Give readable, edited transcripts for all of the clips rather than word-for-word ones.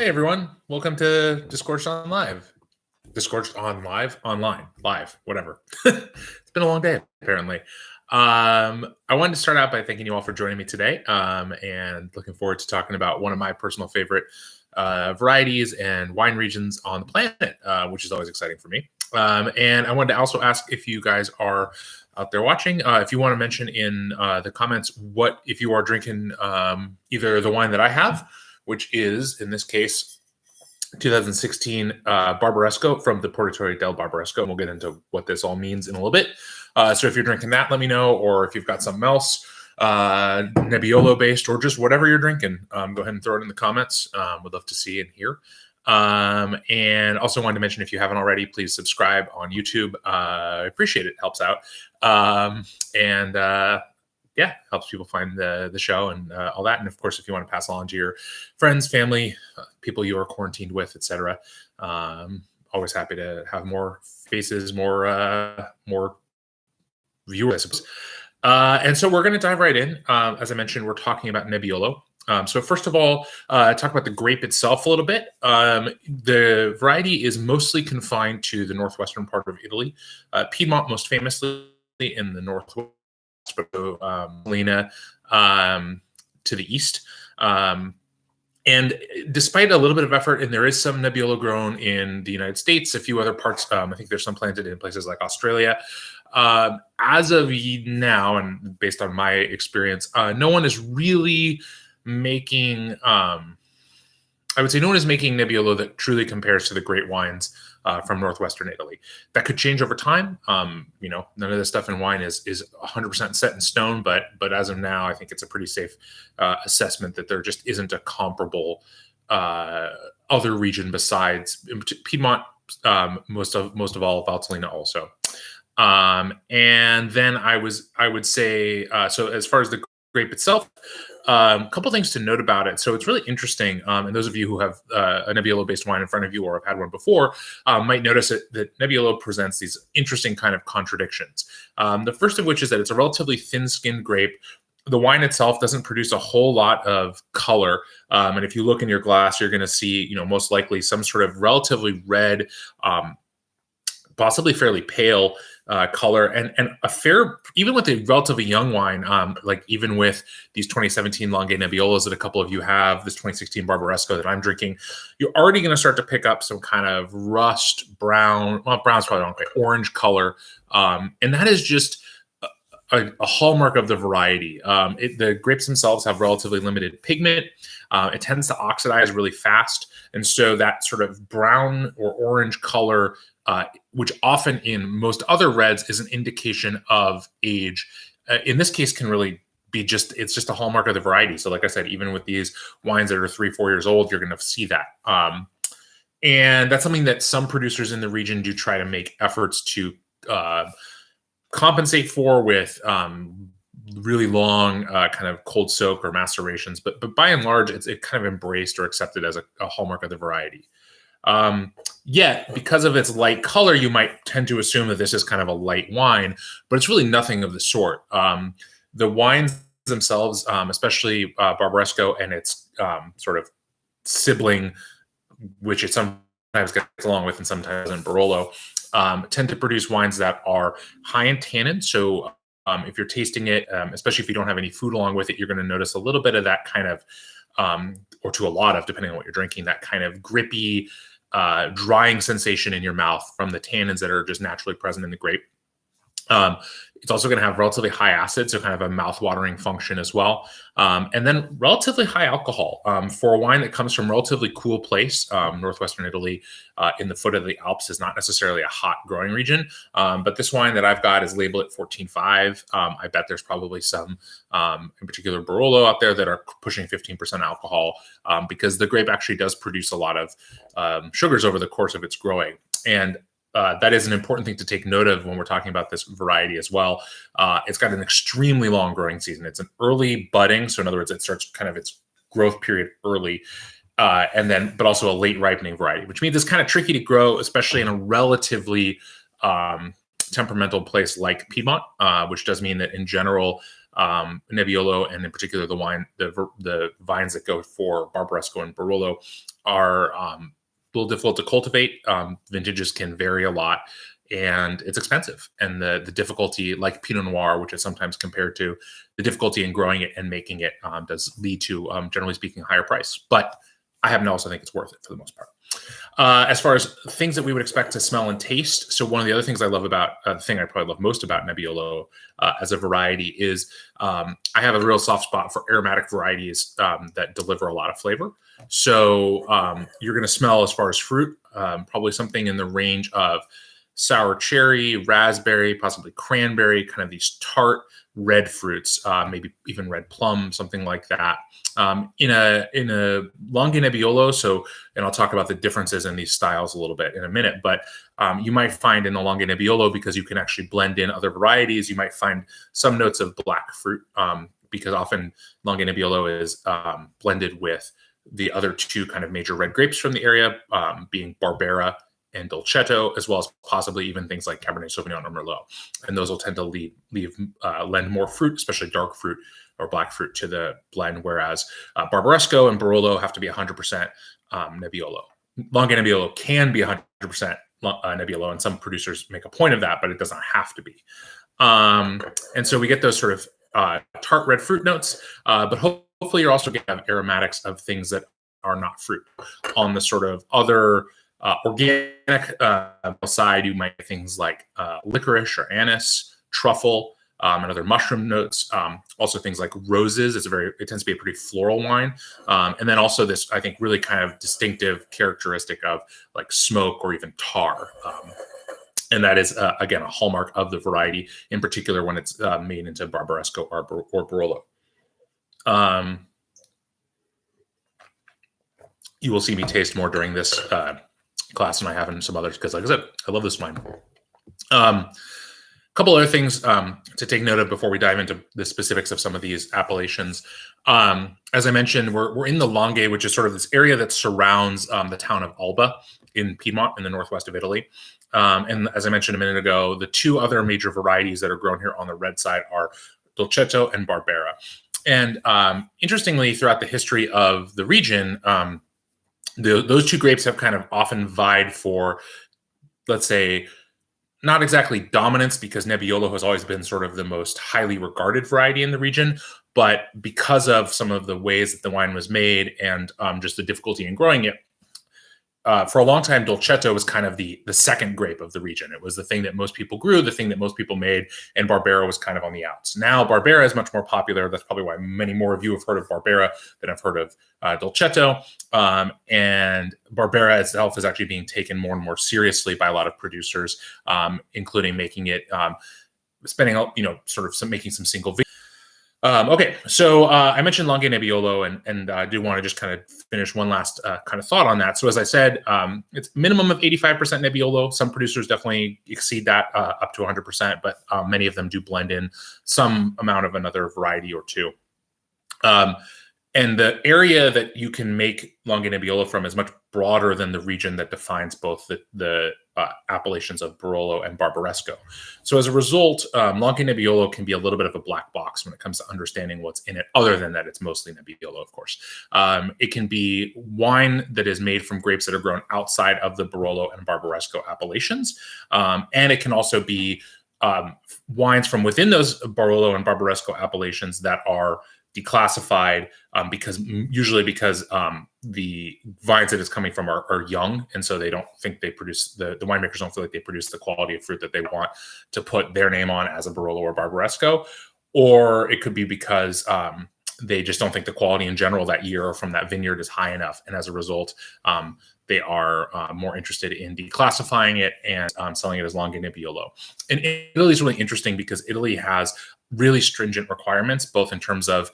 Hey everyone, welcome to Disgorged on Live. Disgorged on Live? Online. Live. Whatever. It's been a long day, apparently. I wanted to start out by thanking you all for joining me today and looking forward to talking about one of my personal favorite varieties and wine regions on the planet, which is always exciting for me. And I wanted to also ask if you guys are out there watching, if you want to mention in the comments if you are drinking either the wine that I have, which is, in this case, 2016 Barbaresco from the Portatorio del Barbaresco. And we'll get into what this all means in a little bit. So if you're drinking that, let me know. Or if you've got something else, Nebbiolo-based, or just whatever you're drinking, go ahead and throw it in the comments. Would love to see and hear. And also wanted to mention, if you haven't already, please subscribe on YouTube. I appreciate it. Helps out. Yeah, helps people find the show and all that. And of course, if you want to pass along to your friends, family, people you are quarantined with, etc., always happy to have more faces, more viewers, I suppose. And so we're going to dive right in. As I mentioned, we're talking about Nebbiolo. So first of all, talk about the grape itself a little bit. The variety is mostly confined to the northwestern part of Italy, Piedmont most famously in the northwest, Lena to the east. And despite a little bit of effort, and there is some Nebbiolo grown in the United States, a few other parts, I think there's some planted in places like Australia. As of now, and based on my experience, no one is really making, I would say no one is making Nebbiolo that truly compares to the great wines from northwestern Italy. That could change over time. None of this stuff in wine is 100% set in stone, but as of now, I think it's a pretty safe assessment that there just isn't a comparable other region besides Piedmont, most of all Valtellina also. And then I would say, so as far as the grape itself, a couple things to note about it. So it's really interesting. And those of you who have a Nebbiolo-based wine in front of you or have had one before might notice that Nebbiolo presents these interesting kind of contradictions. The first of which is that it's a relatively thin-skinned grape. The wine itself doesn't produce a whole lot of color. And if you look in your glass, you're going to see, most likely some sort of relatively red, possibly fairly pale color, and a fair, even with a relatively young wine, like even with these 2017 Longue Nebbiolos that a couple of you have, this 2016 Barbaresco that I'm drinking, you're already going to start to pick up some kind of rust brown, well, brown's probably not quite, orange color. And that is just a hallmark of the variety. The grapes themselves have relatively limited pigment. It tends to oxidize really fast. And so that sort of brown or orange color, which often in most other reds is an indication of age, in this case can really be it's just a hallmark of the variety. So like I said, even with these wines that are 3-4 years old, you're going to see that. And that's something that some producers in the region do try to make efforts to compensate for with really long kind of cold soak or macerations. But by and large, it's kind of embraced or accepted as a hallmark of the variety. Yet, because of its light color, you might tend to assume that this is kind of a light wine, but it's really nothing of the sort. The wines themselves, especially Barbaresco and its sort of sibling, which it sometimes gets along with and sometimes in Barolo, tend to produce wines that are high in tannin. So if you're tasting it, especially if you don't have any food along with it, you're going to notice a little bit of that kind of, or to a lot of, depending on what you're drinking, that kind of grippy, drying sensation in your mouth from the tannins that are just naturally present in the grape. It's also going to have relatively high acid, so kind of a mouth-watering function as well. And then relatively high alcohol. For a wine that comes from a relatively cool place, northwestern Italy, in the foot of the Alps is not necessarily a hot growing region. But this wine that I've got is labeled at 14.5. I bet there's probably some, in particular Barolo out there, that are pushing 15% alcohol, because the grape actually does produce a lot of sugars over the course of its growing. And that is an important thing to take note of when we're talking about this variety as well. It's got an extremely long growing season. It's an early budding. So in other words, it starts kind of its growth period early, but also a late ripening variety, which means it's kind of tricky to grow, especially in a relatively temperamental place like Piedmont, which does mean that in general, Nebbiolo, and in particular the vines that go for Barbaresco and Barolo, are a little difficult to cultivate. Vintages can vary a lot, and it's expensive. And the difficulty, like Pinot Noir, which is sometimes compared to, the difficulty in growing it and making it does lead to, generally speaking, higher price. But I happen to also think it's worth it for the most part. As far as things that we would expect to smell and taste, so one of the other things I love about, the thing I probably love most about Nebbiolo as a variety is I have a real soft spot for aromatic varieties that deliver a lot of flavor. So you're going to smell, as far as fruit, probably something in the range of sour cherry, raspberry, possibly cranberry, kind of these tart red fruits, maybe even red plum, something like that. In a Longa Nebbiolo, so, and I'll talk about the differences in these styles a little bit in a minute, but you might find in the Longa Nebbiolo, because you can actually blend in other varieties, you might find some notes of black fruit, because often Longa Nebbiolo is blended with the other two kind of major red grapes from the area, being Barbera and Dolcetto, as well as possibly even things like Cabernet Sauvignon or Merlot. And those will tend to lend more fruit, especially dark fruit or black fruit, to the blend, whereas Barbaresco and Barolo have to be 100% Nebbiolo. Longa Nebbiolo can be 100% Nebbiolo, and some producers make a point of that, but it doesn't have to be. And so we get those sort of tart red fruit notes, but hopefully you're also going to have aromatics of things that are not fruit. On the sort of other organic side, you might get things like licorice or anise, truffle, and other mushroom notes. Also things like roses. It tends to be a pretty floral wine. And then also this, I think, really kind of distinctive characteristic of like smoke or even tar. And that is, again, a hallmark of the variety, in particular when it's made into Barbaresco or Barolo. You will see me taste more during this class than I have in some others, because, like I said, I love this wine. A couple other things to take note of before we dive into the specifics of some of these appellations. As I mentioned, we're in the Langhe, which is sort of this area that surrounds the town of Alba in Piedmont in the northwest of Italy. And as I mentioned a minute ago, the two other major varieties that are grown here on the red side are Dolcetto and Barbera. And interestingly, throughout the history of the region, those two grapes have kind of often vied for, let's say, not exactly dominance, because Nebbiolo has always been sort of the most highly regarded variety in the region, but because of some of the ways that the wine was made and just the difficulty in growing it, for a long time, Dolcetto was kind of the second grape of the region. It was the thing that most people grew, the thing that most people made, and Barbera was kind of on the outs. Now, Barbera is much more popular. That's probably why many more of you have heard of Barbera than have heard of Dolcetto. And Barbera itself is actually being taken more and more seriously by a lot of producers, including making it, making some single videos. Okay, so I mentioned Longa Nebbiolo, and I do want to just kind of finish one last kind of thought on that. So as I said, it's minimum of 85% Nebbiolo. Some producers definitely exceed that up to 100%, but many of them do blend in some amount of another variety or two. And the area that you can make Longa Nebbiolo from is much broader than the region that defines both the appellations of Barolo and Barbaresco. So as a result, Longa Nebbiolo can be a little bit of a black box when it comes to understanding what's in it, other than that it's mostly Nebbiolo, of course. It can be wine that is made from grapes that are grown outside of the Barolo and Barbaresco appellations. And it can also be wines from within those Barolo and Barbaresco appellations that are declassified because the vines that it's coming from are young, and so they don't think they produce the winemakers don't feel like they produce the quality of fruit that they want to put their name on as a Barolo or Barbaresco, or it could be because they just don't think the quality in general that year or from that vineyard is high enough, and as a result they are more interested in declassifying it and selling it as Longa Nebbiolo. And Italy is really interesting because Italy has really stringent requirements, both in terms of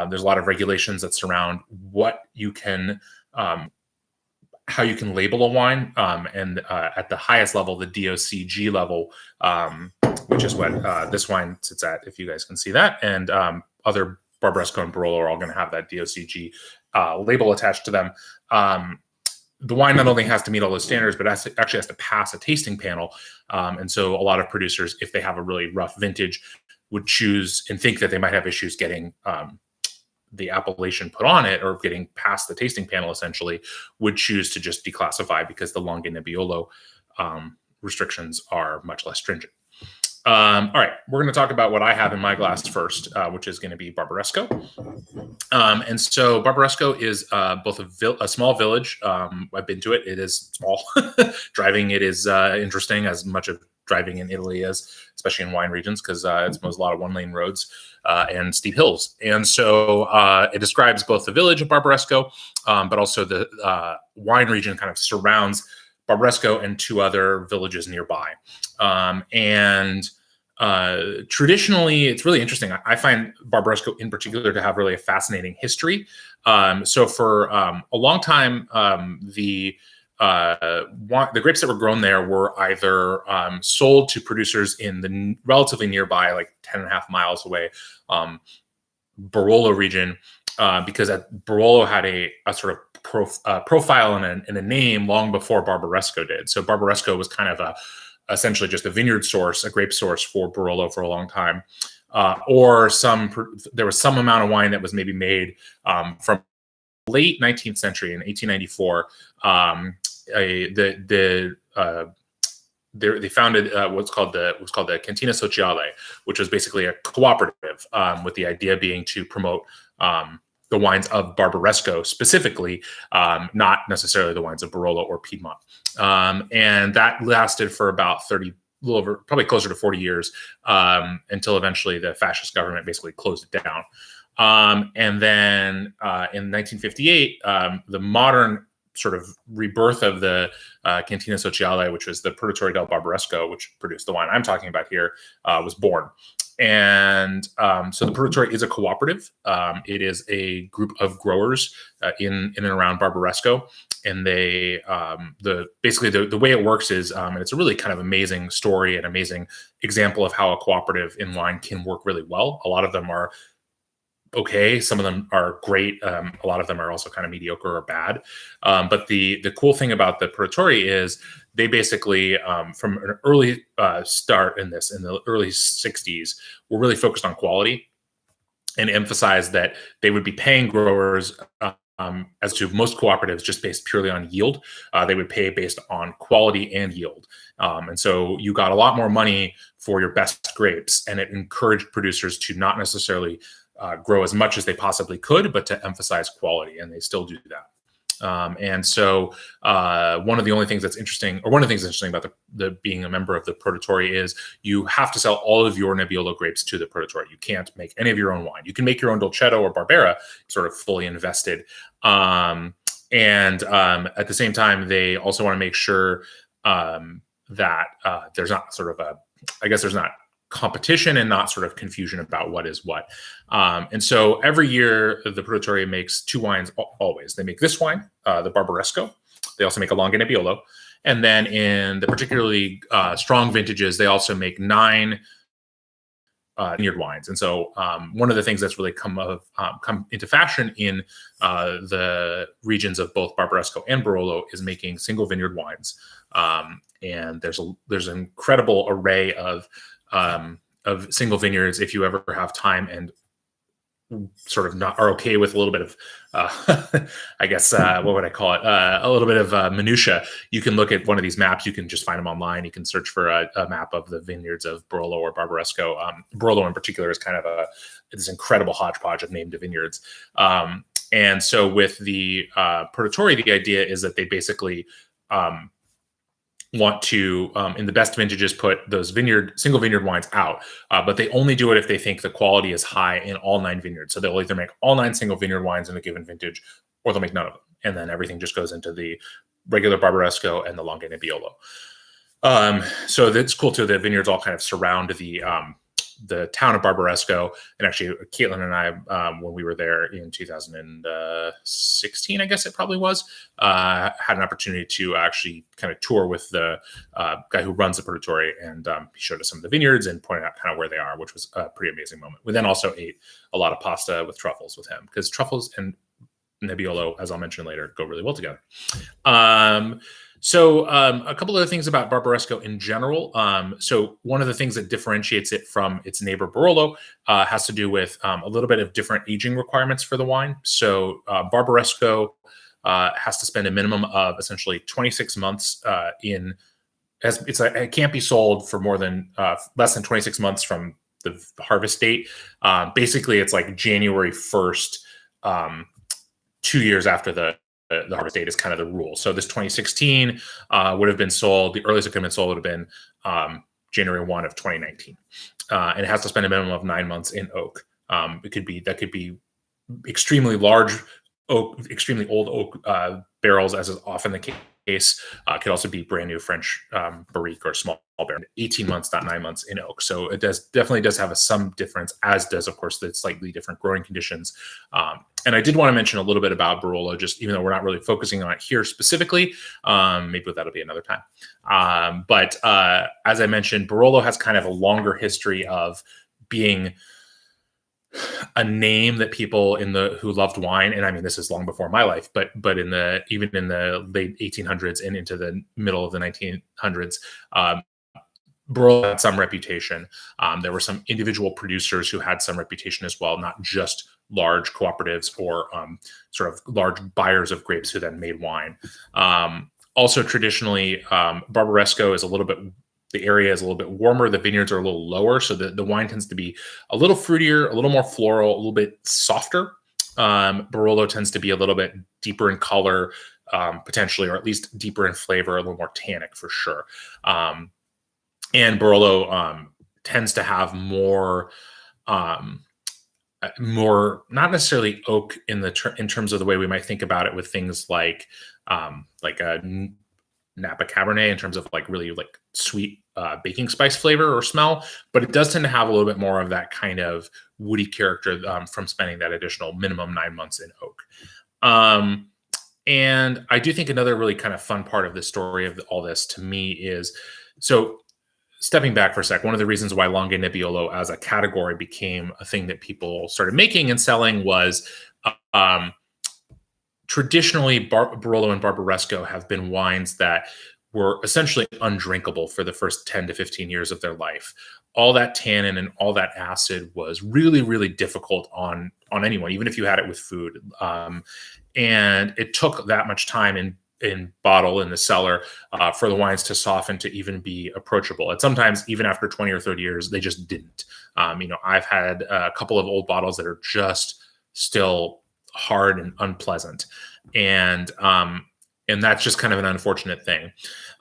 there's a lot of regulations that surround what you can, how you can label a wine, and at the highest level, the DOCG level, which is what this wine sits at, if you guys can see that, and other Barbaresco and Barolo are all going to have that DOCG label attached to them. The wine not only has to meet all those standards, but actually has to pass a tasting panel. And so a lot of producers, if they have a really rough vintage, would choose and think that they might have issues getting the appellation put on it or getting past the tasting panel, essentially, would choose to just declassify because the Longa Nebbiolo restrictions are much less stringent. All right, we're going to talk about what I have in my glass first, which is going to be Barbaresco. And so Barbaresco is both a small village. I've been to it. It is small. Driving it is interesting, as much of driving in Italy is, especially in wine regions, because it's a lot of one-lane roads and steep hills. And so it describes both the village of Barbaresco, but also the wine region kind of surrounds Barbaresco and 2 other villages nearby. Traditionally, it's really interesting. I find Barbaresco in particular to have really a fascinating history. So for a long time, the grapes that were grown there were either sold to producers in the relatively nearby, like 10.5 miles away, Barolo region, because Barolo had a sort of profile and a name long before Barbaresco did. So Barbaresco was kind of essentially just a vineyard source, a grape source for Barolo for a long time, or there was some amount of wine that was maybe made from late 19th century in 1894. They founded what's called the Cantina Sociale, which was basically a cooperative, with the idea being to promote the wines of Barbaresco specifically, not necessarily the wines of Barolo or Piedmont. And that lasted for about probably closer to 40 years, until eventually the fascist government basically closed it down. And then in 1958, the modern sort of rebirth of the Cantina Sociale, which was the Produttore del Barbaresco, which produced the wine I'm talking about here, was born. And so the Produttore is a cooperative. It is a group of growers in and around Barbaresco, and they basically the way it works is, and it's a really kind of amazing story and amazing example of how a cooperative in wine can work really well. A lot of them are okay, some of them are great. A lot of them are also kind of mediocre or bad. But the cool thing about the Produttore is they basically, from an early start in the early 60s, were really focused on quality and emphasized that they would be paying growers, as to most cooperatives, just based purely on yield. They would pay based on quality and yield. And so you got a lot more money for your best grapes, and it encouraged producers to not necessarily grow as much as they possibly could, but to emphasize quality, and they still do that. And so one of the things that's interesting about the being a member of the Produttore is you have to sell all of your Nebbiolo grapes to the Produttore. You can't make any of your own wine. You can make your own Dolcetto or Barbera, sort of fully invested. And at the same time, they also want to make sure that there's not sort of there's not competition and not sort of confusion about what is what. And so every year the Produttore makes 2 wines always. They make this wine, the Barbaresco. They also make a Longa Nebbiolo. And then in the particularly strong vintages, they also make 9 vineyard wines. And so one of the things that's really come into fashion in the regions of both Barbaresco and Barolo is making single vineyard wines. And there's an incredible array of single vineyards if you ever have time and sort of not are okay with a little bit of what would I call it, a little bit of minutia. You can look at one of these maps. You can just find them online. You can search for a map of the vineyards of Barolo or Barbaresco. Barolo in particular is kind of this incredible hodgepodge of named vineyards. And so with the Produttore, the idea is that they basically want to, in the best vintages, put those single vineyard wines out, but they only do it if they think the quality is high in all 9 vineyards. So they'll either make all 9 single vineyard wines in a given vintage, or they'll make none of them, and then everything just goes into the regular Barbaresco and the Longa Nebbiolo. So that's cool too. The vineyards all kind of surround the town of Barbaresco. And actually, Caitlin and I, when we were there in 2016, I guess it probably was, had an opportunity to actually kind of tour with the guy who runs the Produttore, and he showed us some of the vineyards and pointed out kind of where they are, which was a pretty amazing moment. We then also ate a lot of pasta with truffles with him, because truffles and Nebbiolo, as I'll mention later, go really well together. So a couple other things about Barbaresco in general. So one of the things that differentiates it from its neighbor Barolo has to do with a little bit of different aging requirements for the wine. So Barbaresco has to spend a minimum of essentially 26 months in. It can't be sold for more than less than 26 months from the harvest date. Basically, it's like January 1st, 2 years after the harvest date is kind of the rule. So this 2016 would have been sold. The earliest it could have been sold would have been January 1 of 2019, and it has to spend a minimum of 9 months in oak. That could be extremely large oak, extremely old oak barrels, as is often the case. Could also be brand new French barrique or small barrel. 18 months, not 9 months in oak. So it definitely does have some difference, as does, of course, the slightly different growing conditions. And I did want to mention a little bit about Barolo, just even though we're not really focusing on it here specifically. Maybe that'll be another time. But as I mentioned, Barolo has kind of a longer history of being a name that people who loved wine, and I mean this is long before my life, but even in the late 1800s and into the middle of the 1900s, Barolo had some reputation. There were some individual producers who had some reputation as well, not just large cooperatives or sort of large buyers of grapes who then made wine. Also, traditionally, Barbaresco is the area is a little bit warmer. The vineyards are a little lower, so the wine tends to be a little fruitier, a little more floral, a little bit softer. Barolo tends to be a little bit deeper in color, potentially, or at least deeper in flavor, a little more tannic for sure. And Barolo tends to have more, not necessarily oak in terms of the way we might think about it with things like a Napa Cabernet, in terms of like really like sweet baking spice flavor or smell, but it does tend to have a little bit more of that kind of woody character from spending that additional minimum 9 months in oak. And I do think another really kind of fun part of the story of all this to me is, so stepping back for a sec, one of the reasons why Longa Nebbiolo as a category became a thing that people started making and selling was traditionally, Barolo and Barbaresco have been wines that were essentially undrinkable for the first 10 to 15 years of their life. All that tannin and all that acid was really, really difficult on anyone, even if you had it with food. And it took that much time in bottle in the cellar for the wines to soften to even be approachable. And sometimes even after 20 or 30 years, they just didn't. I've had a couple of old bottles that are just still hard and unpleasant, and that's just kind of an unfortunate thing.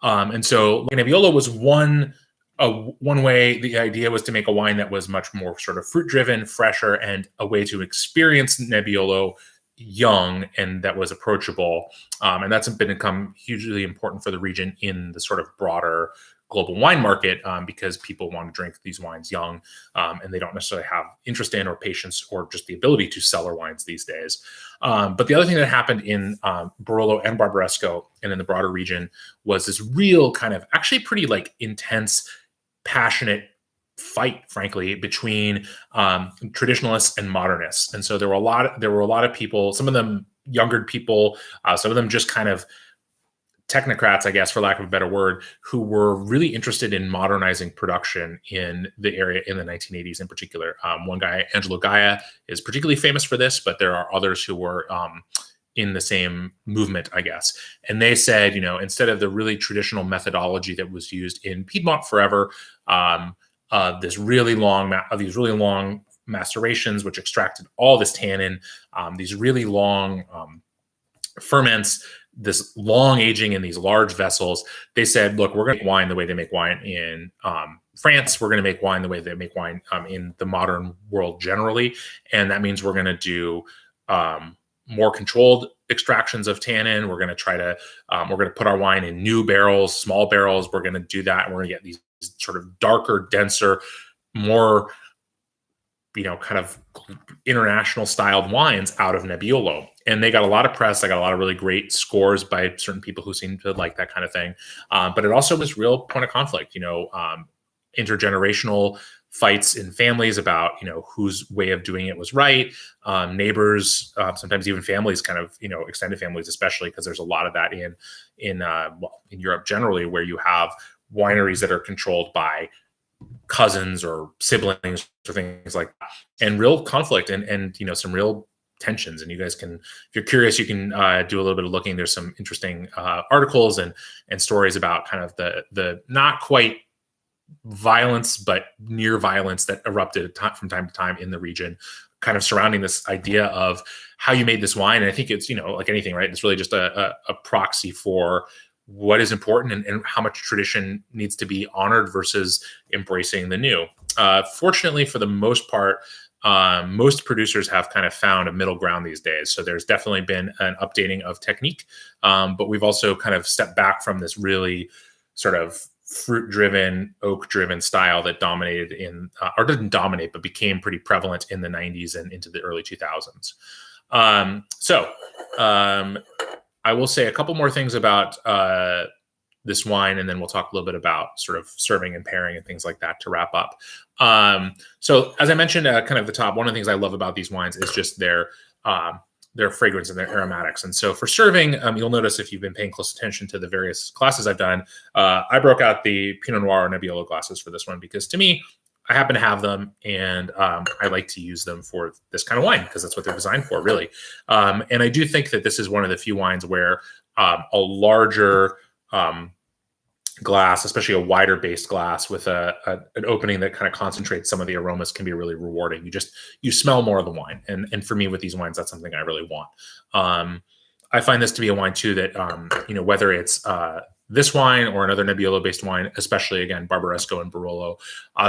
And so Nebbiolo was one way. The idea was to make a wine that was much more sort of fruit driven, fresher, and a way to experience Nebbiolo young and that was approachable. And that's become hugely important for the region in the sort of broader global wine market, because people want to drink these wines young, and they don't necessarily have interest in or patience or just the ability to cellar wines these days. But the other thing that happened in Barolo and Barbaresco and in the broader region was this real kind of actually pretty like intense, passionate fight, frankly, between traditionalists and modernists. And so there were a lot of people, some of them younger people, some of them just kind of technocrats, I guess, for lack of a better word, who were really interested in modernizing production in the area in the 1980s in particular. One guy, Angelo Gaia, is particularly famous for this, but there are others who were in the same movement, I guess. And they said, instead of the really traditional methodology that was used in Piedmont forever, these really long macerations, which extracted all this tannin, these really long ferments, this long aging in these large vessels. They said, look, we're going to make wine the way they make wine in France. We're going to make wine the way they make wine in the modern world generally. And that means we're going to do more controlled extractions of tannin. We're going to put our wine in new barrels, small barrels. We're going to do that. And we're going to get these sort of darker, denser, more kind of international styled wines out of Nebbiolo. And they got a lot of press. They got a lot of really great scores by certain people who seem to like that kind of thing. But it also was real point of conflict, intergenerational fights in families about, whose way of doing it was right. Neighbors, sometimes even families, kind of, extended families, especially because there's a lot of that in Europe generally, where you have wineries that are controlled by cousins or siblings or things like that, and real conflict and some real tensions. And you guys can, if you're curious, you can do a little bit of looking. There's some interesting articles and stories about kind of the not quite violence but near violence that erupted from time to time in the region, kind of surrounding this idea of how you made this wine. And I think it's, like anything, right, it's really just a proxy for what is important and how much tradition needs to be honored versus embracing the new. Fortunately, for the most part, most producers have kind of found a middle ground these days. So there's definitely been an updating of technique, but we've also kind of stepped back from this really sort of fruit-driven, oak-driven style that dominated or didn't dominate, but became pretty prevalent in the 90s and into the early 2000s. I will say a couple more things about this wine, and then we'll talk a little bit about sort of serving and pairing and things like that to wrap up. So as I mentioned, kind of the top, one of the things I love about these wines is just their fragrance and their aromatics. And so for serving, you'll notice if you've been paying close attention to the various classes I've done, I broke out the Pinot Noir Nebbiolo glasses for this one, because to me, I happen to have them, and I like to use them for this kind of wine because that's what they're designed for, really. And I do think that this is one of the few wines where a larger glass, especially a wider based glass with an opening that kind of concentrates some of the aromas, can be really rewarding. You smell more of the wine. And for me with these wines, that's something I really want. I find this to be a wine too that, whether it's this wine or another Nebbiolo-based wine, especially, again, Barbaresco and Barolo,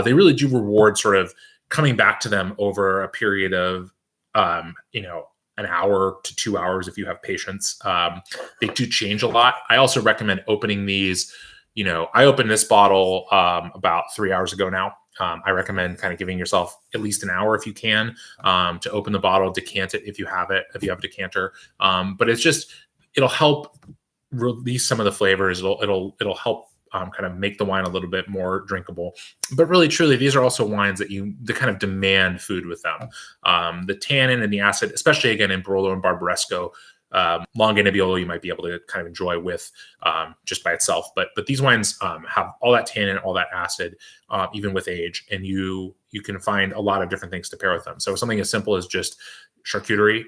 they really do reward sort of coming back to them over a period of, an hour to 2 hours if you have patience. They do change a lot. I also recommend opening these. I opened this bottle about 3 hours ago now. I recommend kind of giving yourself at least an hour if you can to open the bottle, decant it if you have a decanter. But it'll help release some of the flavors. It'll help kind of make the wine a little bit more drinkable. But really, truly, these are also wines that kind of demand food with them. The tannin and the acid, especially again in Barolo and Barbaresco, Longa Nebbiolo you might be able to kind of enjoy with just by itself. But these wines have all that tannin, all that acid, even with age, and you can find a lot of different things to pair with them. So something as simple as just charcuterie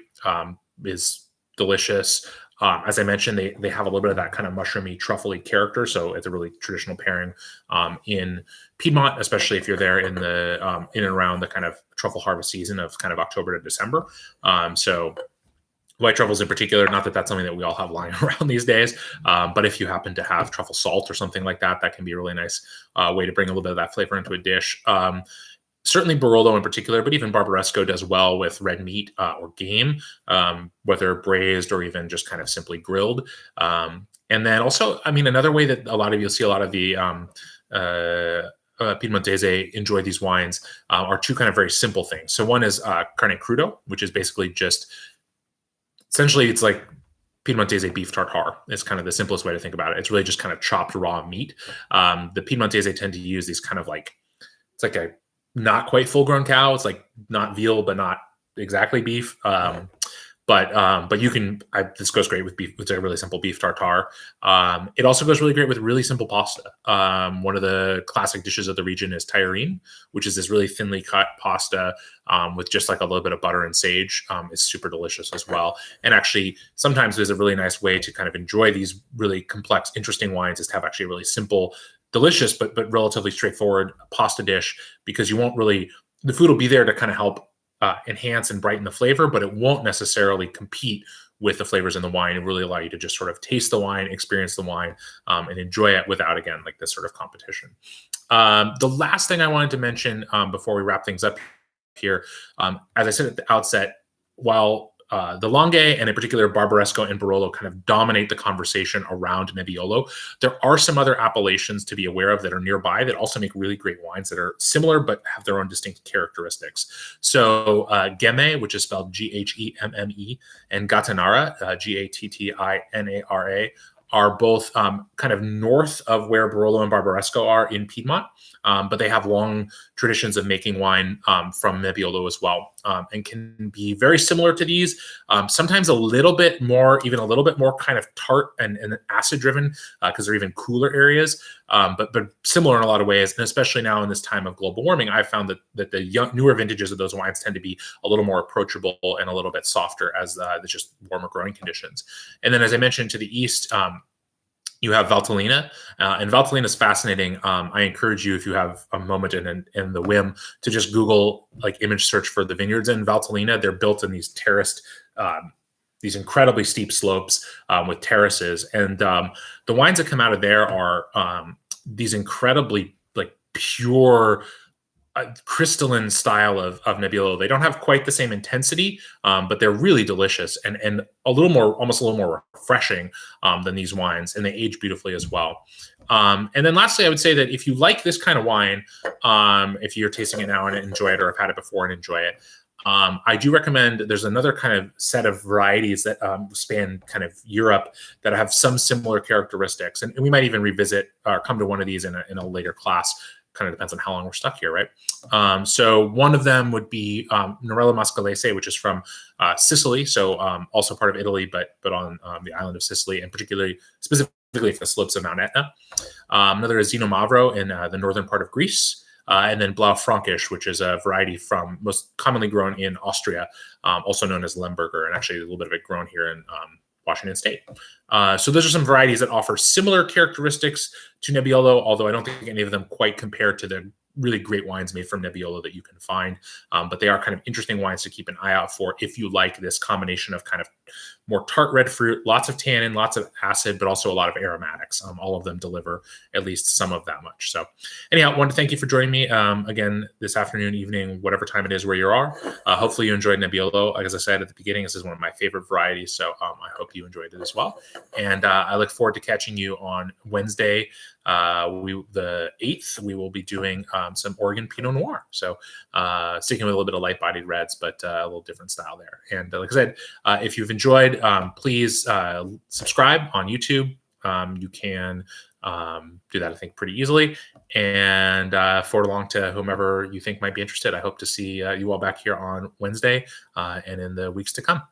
is delicious. As I mentioned, they have a little bit of that kind of mushroomy, truffly character. So it's a really traditional pairing in Piedmont, especially if you're there in and around the kind of truffle harvest season of kind of October to December. So white truffles in particular, not that that's something that we all have lying around these days, but if you happen to have truffle salt or something like that, that can be a really nice way to bring a little bit of that flavor into a dish. Certainly Barolo in particular, but even Barbaresco does well with red meat or game, whether braised or even just kind of simply grilled. And then also, another way that you'll see a lot of the Piedmontese enjoy these wines are two kind of very simple things. So one is carne crudo, which is basically essentially it's like Piedmontese beef tartare. It's kind of the simplest way to think about it. It's really just kind of chopped raw meat. The Piedmontese tend to use these kind of it's like a not quite full grown cow. It's like not veal, but not exactly beef. But this goes great with beef. It's a really simple beef tartare. It also goes really great with really simple pasta. One of the classic dishes of the region is tajarine, which is this really thinly cut pasta with just like a little bit of butter and sage. It's super delicious as well. And actually, sometimes there's a really nice way to kind of enjoy these really complex, interesting wines is to have actually a really simple, delicious, but relatively straightforward pasta dish, because the food will be there to kind of help enhance and brighten the flavor, but it won't necessarily compete with the flavors in the wine and really allow you to just sort of taste the wine, experience the wine, and enjoy it without, again, like this sort of competition. The last thing I wanted to mention before we wrap things up here, as I said at the outset, while the Longue and in particular Barbaresco and Barolo kind of dominate the conversation around Nebbiolo, there are some other appellations to be aware of that are nearby that also make really great wines that are similar but have their own distinct characteristics. So Gemme, which is spelled Ghemme, and Gattinara, Gattinara, are both kind of north of where Barolo and Barbaresco are in Piedmont, but they have long traditions of making wine from Nebbiolo as well, and can be very similar to these. Sometimes a little bit more, even a little bit more kind of tart and acid driven, because they're even cooler areas, but similar in a lot of ways. And especially now in this time of global warming, I've found that the newer vintages of those wines tend to be a little more approachable and a little bit softer as the just warmer growing conditions. And then, as I mentioned, to the east, you have Valtellina, and Valtellina is fascinating. I encourage you, if you have a moment and the whim, to just Google, like, image search for the vineyards in Valtellina. They're built in these terraced, these incredibly steep slopes with terraces, and the wines that come out of there are these incredibly, like, pure, crystalline style of Nebbiolo. They don't have quite the same intensity, but they're really delicious and a little more, almost a little more refreshing than these wines, and they age beautifully as well. And then lastly, I would say that if you like this kind of wine, if you're tasting it now and enjoy it, or have had it before and enjoy it, I do recommend, there's another kind of set of varieties that span kind of Europe that have some similar characteristics. And we might even revisit or come to one of these in a later class. Kind of depends on how long we're stuck here, right? So one of them would be Norello Mascalese, which is from Sicily, so also part of Italy, but on the island of Sicily, and specifically for the slopes of Mount Etna. Another is Zino Mavro in the northern part of Greece, and then Blaufränkisch, which is a variety from most commonly grown in Austria, also known as Lemberger, and actually a little bit of it grown here in Washington State. So those are some varieties that offer similar characteristics to Nebbiolo, although I don't think any of them quite compare to the really great wines made from Nebbiolo that you can find. But they are kind of interesting wines to keep an eye out for if you like this combination of kind of more tart red fruit, lots of tannin, lots of acid, but also a lot of aromatics. All of them deliver at least some of that much. So anyhow, I want to thank you for joining me again this afternoon, evening, whatever time it is where you are. Hopefully you enjoyed Nebbiolo. Like, as I said at the beginning, this is one of my favorite varieties. So I hope you enjoyed it as well. And I look forward to catching you on Wednesday, the 8th. We will be doing some Oregon Pinot Noir. So sticking with a little bit of light-bodied reds, but a little different style there. And like I said, if you've enjoyed, please subscribe on YouTube. You can do that, I think, pretty easily. And forward along to whomever you think might be interested. I hope to see you all back here on Wednesday and in the weeks to come.